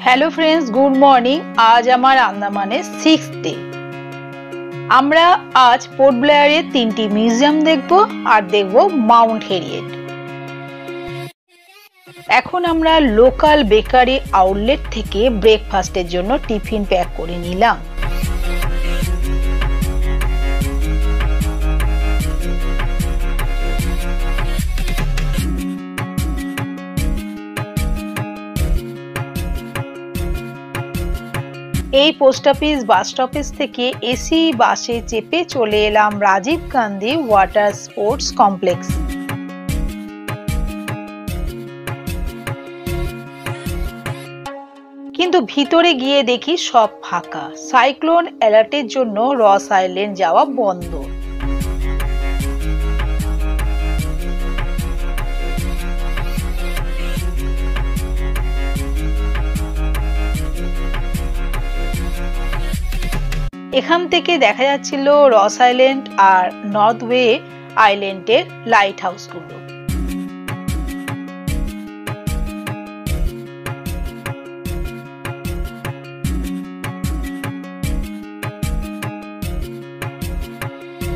Hello friends, good morning. आज हमार आंदामाने 6th day. আমরা আজ পোর্ট ব্লেয়ারে 3টি মিউজিয়াম দেখব আর দেখব মাউন্ট হেরিয়েট। এখন আমরা লোকাল বেকারি আউটলেট থেকে ব্রেকফাস্টের জন্য টিফিন প্যাক করে নিলাম। এই পোস্ট অফিস বাস স্টপেজ থেকে এসি বাসে চেপে চলে এলাম Rajiv Gandhi water sports complex. কিন্তু ভিতরে গিয়ে দেখি সব ফাঁকা। সাইক্লোন অ্যালার্টের জন্য রস আইল্যান্ড যাওয়া বন্ধ। এখান থেকে দেখা যাচ্ছিল রস আইল্যান্ড আর নর্থ ওয়ে আইল্যান্ডের লাইট হাউসগুলো।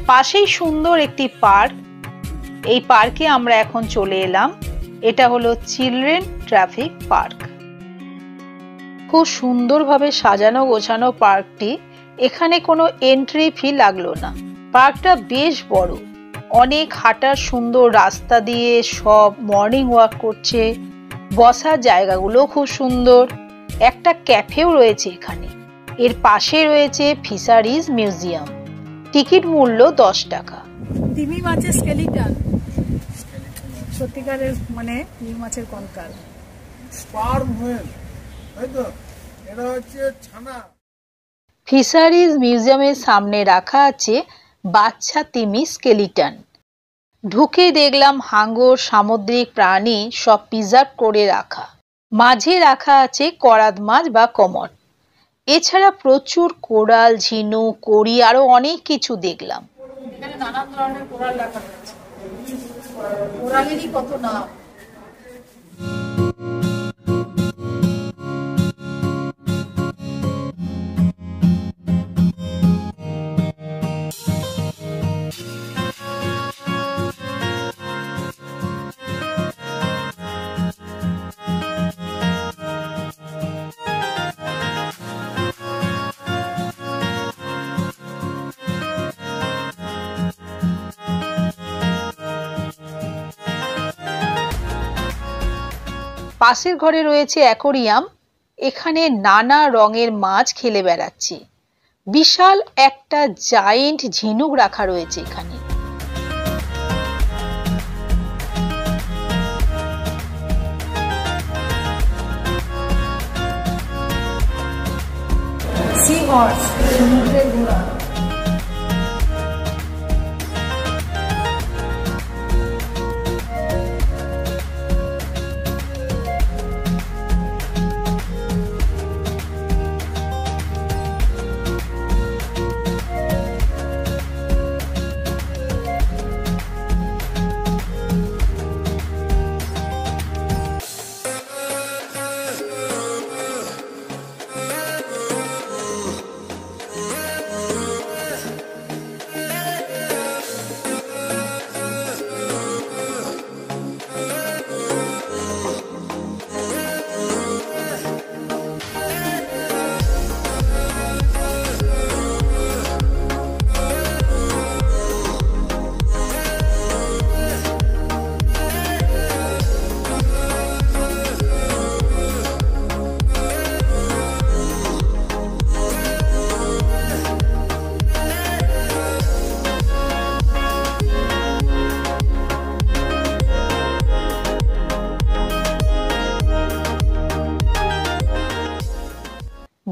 পাশেই সুন্দর একটি পার্ক। এই পার্কে আমরা এখন চলে এলাম। এটা হলো চিলড্রেন ট্রাফিক পার্ক। খুব সুন্দরভাবে সাজানো গোছানো পার্কটি। এখানে কোনো এন্ট্রি ফি লাগলো না। পার্কটা বেশ বড়, অনেক হাঁটার সুন্দর রাস্তা দিয়ে সব মর্নিং ওয়াক করছে। বসার জায়গাগুলো খুব সুন্দর। একটা ক্যাফেও রয়েছে এখানে। এর পাশে রয়েছে ফিশারিজ মিউজিয়াম। টিকিট মূল্য 10 টাকা। তিমি মাছের স্কেলিটন, সত্যিকারের মানে তিমি মাছের কঙ্কাল। স্পার্ম হুইল, তাই তো? এটা হচ্ছে ছানা। ফিশারিজ মিউজিয়ামের সামনে রাখা আছে বাচ্চা তিমি স্কেলিটন। ঢুকে দেখলাম হাঙর, সামুদ্রিক প্রাণী সব প্রিজার্ভ করে রাখা। মাঝে রাখা আছে করাত মাছ বা কমন। এছাড়া প্রচুর কোরাল, ঝিনুক, কড়ি আরো অনেক কিছু দেখলাম। এখানে নানান ধরনের কোরাল রাখা রয়েছে। কোরালেরই কত নাম। পাশের ঘরে রয়েছে অ্যাকোরিয়াম। এখানে নানা রঙের মাছ খেলে বেড়াচ্ছে। বিশাল একটা জায়েন্ট ঝিনুক রাখা রয়েছে এখানে। সি হর্স, সমুদ্রের ঘোড়া।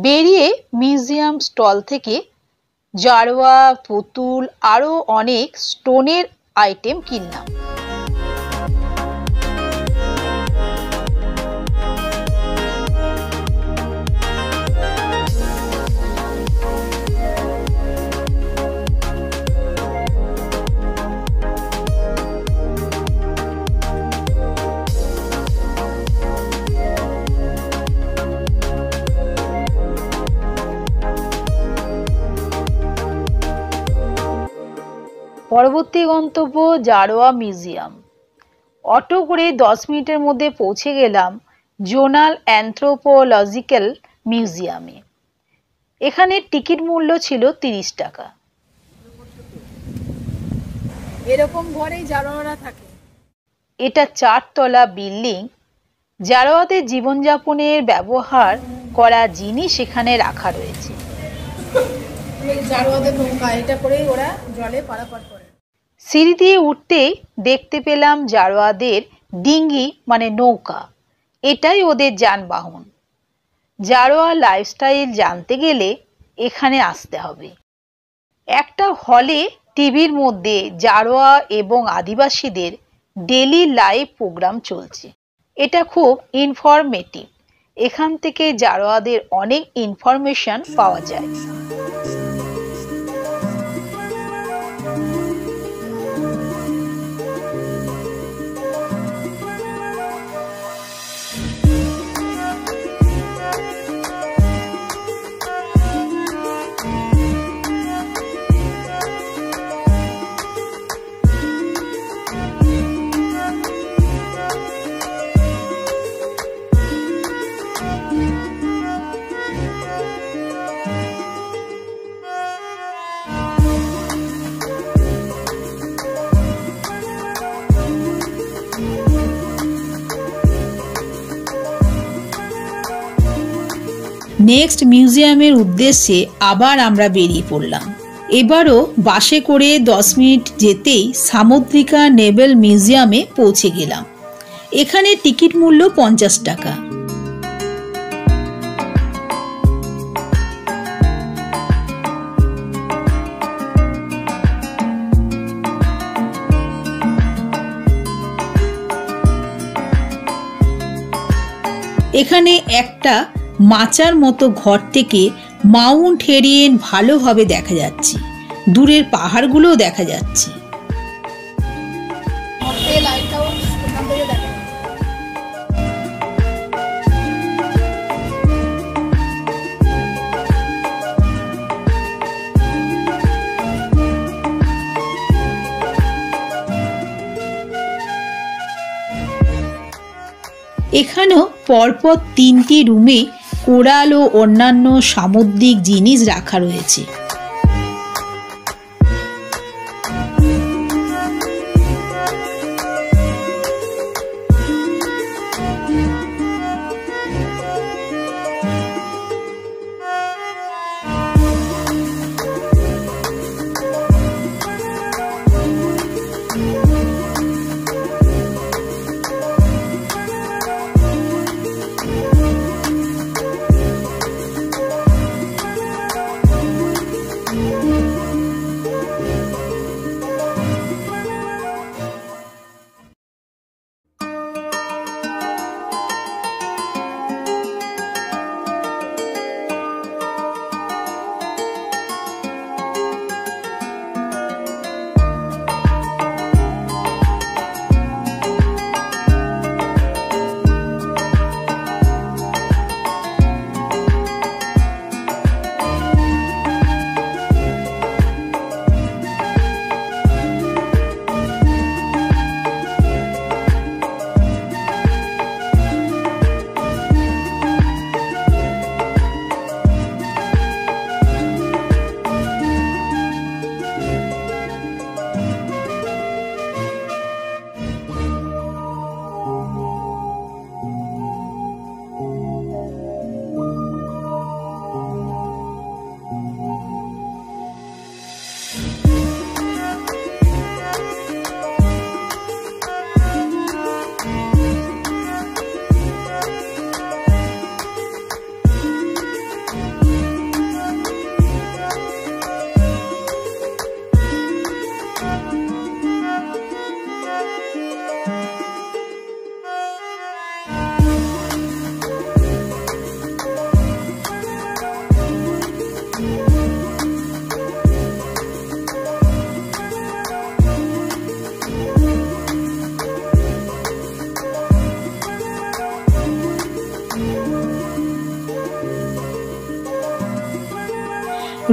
বেরিয়ে মিউজিয়াম স্টল থেকে জারওয়া, পুতুল আরো অনেক স্টোনের আইটেম কিনলাম। পরবর্তী গন্তব্য জারোয়া মিউজিয়াম। অটো করে 10 মিনিটের মধ্যে পৌঁছে গেলাম জোনাল অ্যানথ্রোপোলজিক্যাল মিউজিয়ামে। এখানে টিকিট মূল্য ছিল 30 টাকা। এরকম ঘরেই জারোয়ারা থাকে। এটা 4 তলা বিল্ডিং। জারোয়াদের জীবনযাপনের ব্যবহার করা জিনিস এখানে রাখা রয়েছে। জারোয়াদের নৌকা, এটা করেই ওরা জলে পারাপার করে। সিঁড়ি দিয়ে উঠতেই দেখতে পেলাম জারোয়াদের ডিঙ্গি মানে নৌকা। এটাই ওদের যানবাহন। জারোয়া লাইফস্টাইল জানতে গেলে এখানে আসতে হবে। একটা হলে টিভির মধ্যে জারোয়া এবং আদিবাসীদের ডেলি লাইভ প্রোগ্রাম চলছে। এটা খুব ইনফরমেটিভ। এখান থেকে জারোয়াদের অনেক ইনফরমেশন পাওয়া যায়। নেক্সট মিউজিয়ামের উদ্দেশ্যে আবার আমরা বেরিয়ে পড়লাম। এবারও বাসে করে 10 মিনিট যেতেই সামুদ্রিকা নেভেল মিউজিয়ামে পৌঁছে গেলাম। এখানে টিকিট মূল্য 50 টাকা। এখানে একটা মাচার মতো ঘর থেকে মাউন্ট হেরিয়েন ভালোভাবে দেখা যাচ্ছে। দূরের পাহাড়গুলোও দেখা যাচ্ছে। এখানেও পরপর 3টি রুমে কোরাল ও অন্যান্য সামুদ্রিক জিনিস রাখা রয়েছে।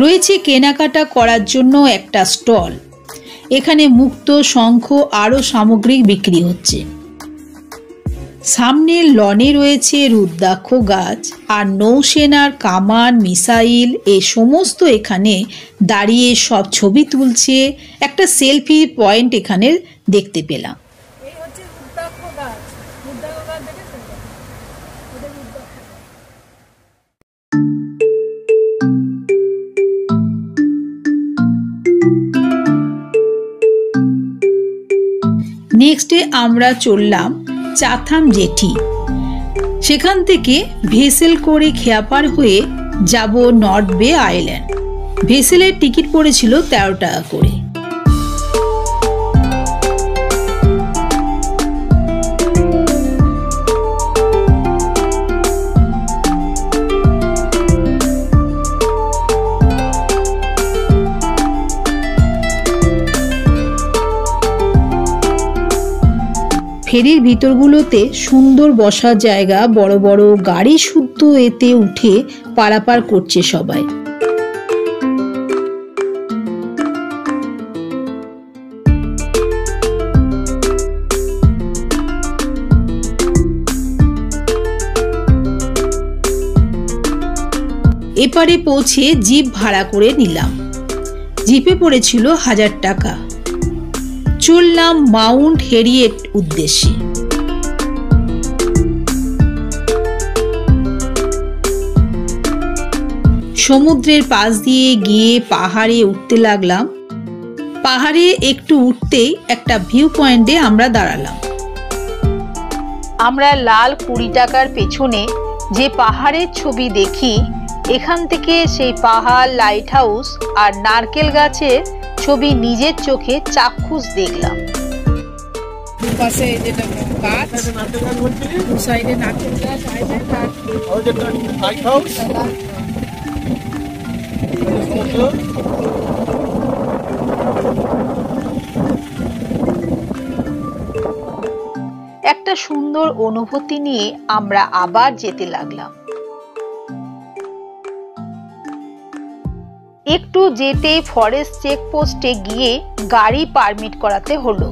রয়েছে কেনাকাটা করার জন্য একটা স্টল। এখানে মুক্ত, শঙ্খ আরও সামগ্রী বিক্রি হচ্ছে। সামনের লনে রয়েছে রুদ্রাক্ষ গাছ আর নৌসেনার কামান, মিসাইল এ সমস্ত এখানে দাঁড়িয়ে সব ছবি তুলছে। একটা সেলফি পয়েন্ট এখানে দেখতে পেলাম। এই হচ্ছে রুদ্রাক্ষ গাছ। রুদ্রাক্ষ গাছ দেখেছেন? এটা রুদ্রাক্ষ। নেক্সটে আমরা চললাম চাথাম জেটি। সেখান থেকে ভেসেল করে খেয়াপার হয়ে যাব নর্থ বে আইল্যান্ড। ভেসেলের টিকিট পড়েছিল 13 টাকা করে। ফেরির ভিতরগুলোতে সুন্দর বসার জায়গা, বড় বড় গাড়ি শুদ্ধ এতে উঠে পারাপার করছে সবাই। এপারে পৌঁছে জিপ ভাড়া করে নিলাম। জিপে পড়েছিল 1000 টাকা। চললাম মাউন্ট হেরিয়েট উদ্দেশ্যে। সমুদ্রের পাশ দিয়ে গিয়ে পাহাড়ে উঠতে লাগলাম। পাহাড়ে একটু উঠতেই একটা ভিউ পয়েন্টে আমরা দাঁড়ালাম। আমরা লাল 20 টাকার পেছনে যে পাহাড়ের ছবি দেখি, এখান থেকে সেই পাহাড়, লাইট হাউস আর নারকেল গাছের ছবি নিজের চোখে চাক্ষুষ দেখলাম। পাশে যেটা গাছ, দু সাইডে নারকেল গাছ, লাইট হাউস, একটা সুন্দর অনুভূতি নিয়ে আমরা আবার যেতে লাগলাম। একটু যেতে ফরেস্ট চেকপোস্টে গিয়ে গাড়ি পারমিট করাতে হলো।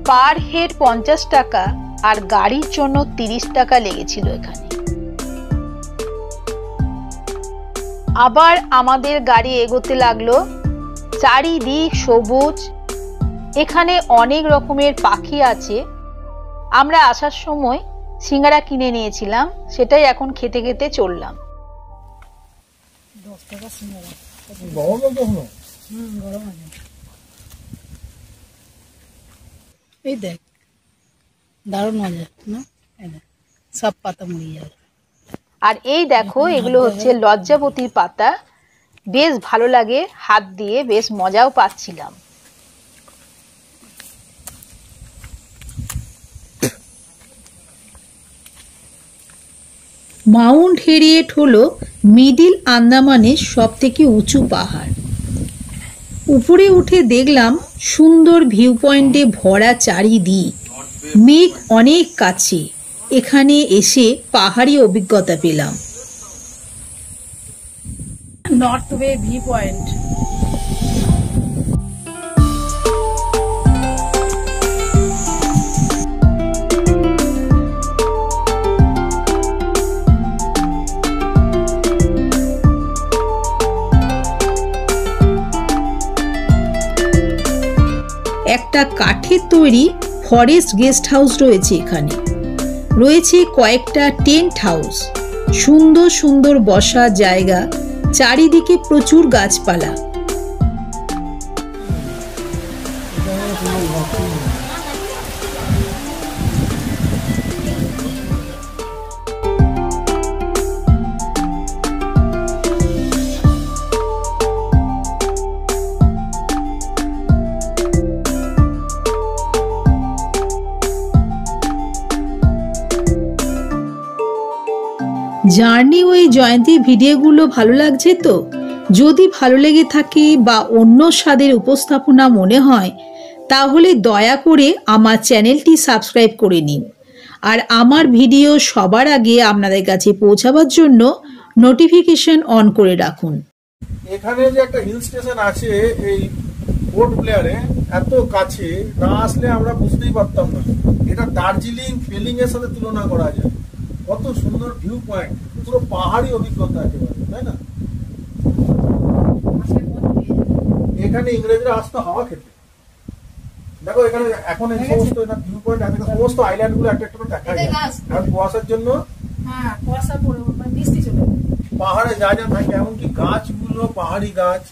পার হেড 50 টাকা আর গাড়ির জন্য 30 টাকা লেগেছিল এখানে। আবার আমাদের গাড়ি এগোতে লাগলো। চারিদিক সবুজ, এখানে অনেক রকমের পাখি আছে। আমরা আসার সময় সিঙ্গারা কিনে নিয়েছিলাম, সেটাই এখন খেতে খেতে চললাম। 10 টাকা সিঙ্গারা। গরম কখনো গরম আছে। এই দেখ, দারুণ মজা না? সব পাতা মুড়ি যাবে। আর এই দেখো, এগুলো হচ্ছে লজ্জাবতীর পাতা। বেশ ভালো লাগে, হাত দিয়ে বেশ মজাও পাচ্ছিলাম। মাউন্ট হেরিয়েট হলো মিডিল আন্দামানের সবথেকে উঁচু পাহাড়। উপরে উঠে দেখলাম সুন্দর ভিউ পয়েন্টে ভরা চারিদিক, মেঘ অনেক কাছে। এখানে এসে পাহাড়ি অভিজ্ঞতা পেলাম। নর্থ বে ভিউ পয়েন্ট। একটা কাঠের তৈরি ফরেস্ট গেস্ট হাউস রয়েছে এখানে। রয়েছে কয়েকটা টেন্ট হাউস, সুন্দর সুন্দর বসার জায়গা, চারিদিকে প্রচুর গাছপালা। জার্নি ওই জয়ন্তী ভিডিওগুলো ভালো লাগছে তো? যদি ভালো লেগে থাকে বা অন্য স্বাদের উপস্থাপনা মনে হয়, তাহলে দয়া করে আমার চ্যানেলটি সাবস্ক্রাইব করে নিন। আর আমার ভিডিও সবার আগে আপনাদের কাছে পৌঁছাবার জন্য নোটিফিকেশন অন করে রাখুন। এখানে যে একটা হিল স্টেশন আছে, এই পোর্ট ব্লেয়ারে এত কাছে না আসলে আমরা বুঝতেই পারতাম না। এটা দার্জিলিং পেলিং এর সাথে তুলনা করা যায়। কত সুন্দর ভিউ পয়েন্ট, পুরো পাহাড়ি অভিজ্ঞতা একেবারে, তাই না? এখানে ইংরেজরা আসতো হাওয়া খেতে। দেখো এখানে এখন এই সমস্ত ভিউ পয়েন্ট আছে, সমস্ত আইল্যান্ড গুলো একটা একটা করে দেখা যায়। আর কুয়াশার জন্য কুয়াশা পড়ে বৃষ্টি চলে পাহাড়ে যা যা থাকে, এমনকি গাছগুলো পাহাড়ি গাছ,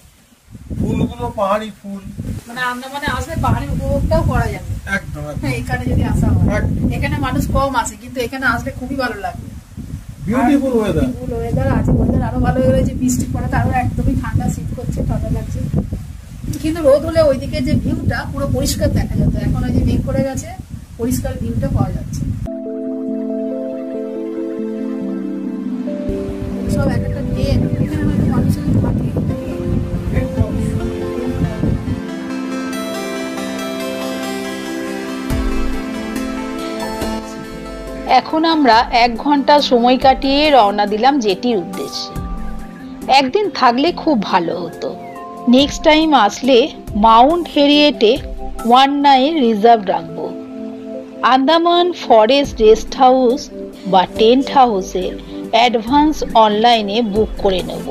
ফুলগুলো পাহাড়ি ফুল, মানে আন্দামানে আসলে পাহাড়ি উপভোগটাও করা যাবে একদম। এখানে যদি আসা হয়, এখানে মানুষ কম আসে কিন্তু এখানে আসলে খুবই ভালো লাগবে। বিউটিফুল ওয়েদার আছে, ওয়েদার আরো ভালো হয়ে গেছে। বৃষ্টি পড়ে আরো একদমই ঠান্ডা, শীত করছে, ঠান্ডা লাগছে। কিন্তু রোদ হলে ওইদিকে যে ভিউটা পুরো পরিষ্কার দেখা যেত, এখন ওই যে মেঘ করে গেছে, পরিষ্কার ভিউটা পাওয়া যাচ্ছে। সব এক একটা ট্রেন, এখানে হয়তো মানুষের থাকে। এখন আমরা 1 ঘন্টা সময় কাটিয়ে রওনা দিলাম জেটির উদ্দেশ্যে। একদিন থাকলে খুব ভালো হতো। নেক্সট টাইম আসলে মাউন্ট হেরিয়েটে 1 নাইট রিজার্ভ রাখবো। আন্দামান ফরেস্ট রেস্ট হাউস বা টেন্ট হাউসে অ্যাডভান্স অনলাইনে বুক করে নেব।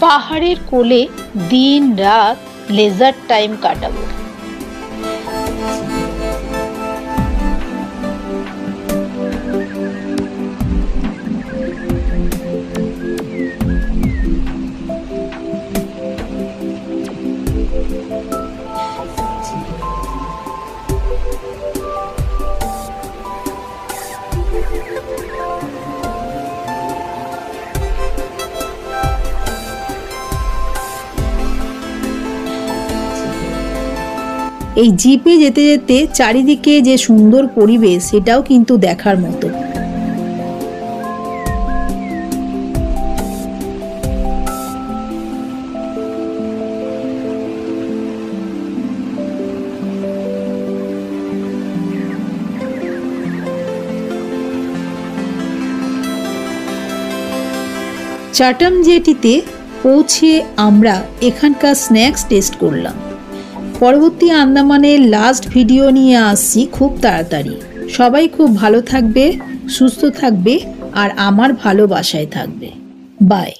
পাহাড়ের কোলে দিন রাত লেজার টাইম কাটাবো। এই জিপে যেতে যেতে চারিদিকে যে সুন্দর পরিবেশ, সেটাও কিন্তু দেখার মতো। চাটাম জেটিতে পৌঁছে আমরা এখানকার স্ন্যাক্স টেস্ট করলাম। পরবর্তী আন্দামানের লাস্ট ভিডিও নিয়ে আসছি খুব তাড়াতাড়ি। সবাই খুব ভালো থাকবে, সুস্থ থাকবে আর আমার ভালোবাসায় থাকবে। বাই।